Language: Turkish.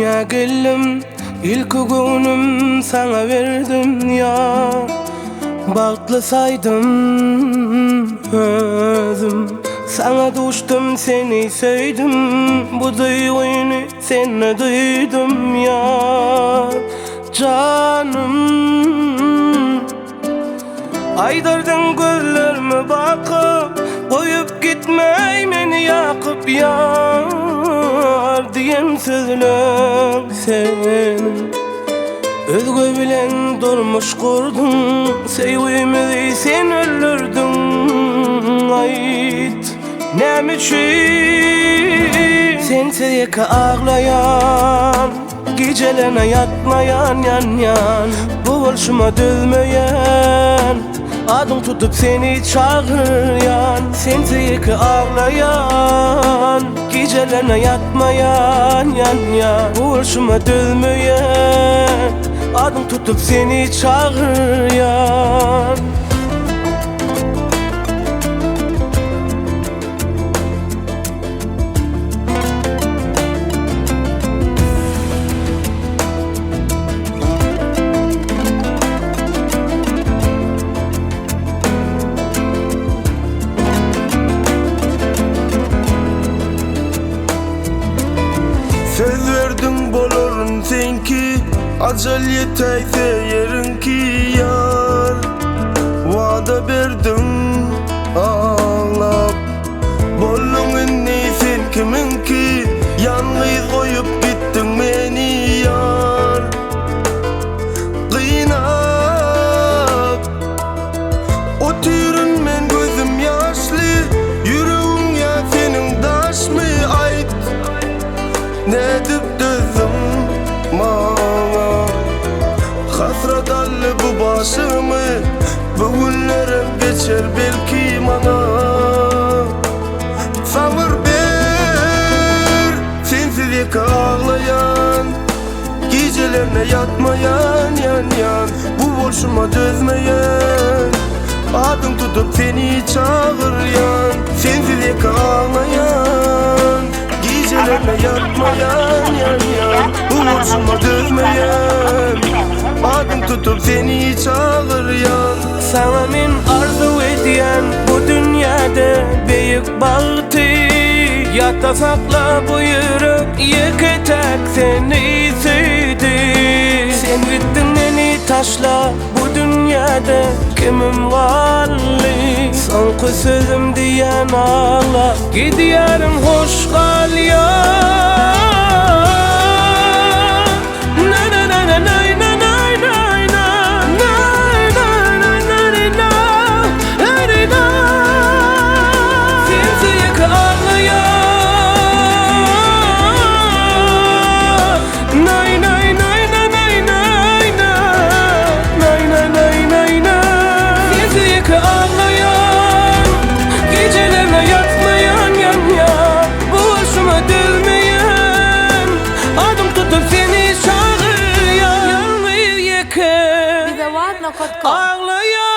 dünya geldim, ilk günüm sana verdim ya. Bağlasaydım özüm, sana düştüm, seni sevdim. Bu duyguyu seni duydum ya canım. Aydırdın gözlerime bakıp, koyup gitmey meni yakıp yar diyen sözler senin. Özgü bilen durmuş kurdun, sevgimizi sen öldürdün. Ait nem için sensiz ağlayan, gecelerine yatmayan yan yan, bu başıma dözmeyen, adım tutup seni çağıryan. Sensiz ağlayan, gecelerine yatmayan yan yan, bu başıma dözmeyen, adım tutup seni çağıryan. Söz verdin bolorun senki, acel yeteyse yerinki yar. Vada verdin ağlap, bolun inni sen kiminki, yalnız koyup gittin beni yar. Kıynap oturun men gözüm yaşlı, yüreğin ya senin daş mı ait? Ne dip dözüm bana, hasret allı bu başımı, bugünlerim geçer belki bana. Sabır ver, sensiz ağlayan, gecelerine yatmayan yan yan, bu boşuma dözmeyen, adım tutup seni çağıryan. Sensiz ağlayan, gecelerine yatmayan yan yan, bu boşuma dözmeyen, adım tutup seni çağıryan. Sana men arzu ediyen bu dünyada büyük bahtı, yatta sakla bu yürek, yıkacak seni sevdi. Sen gittin beni taşla, bu dünyada kimim kaldı? Son sözüm diyen ağla, gidiyorum hoş kal ya. Bize vaat nakot kal. Ağlayan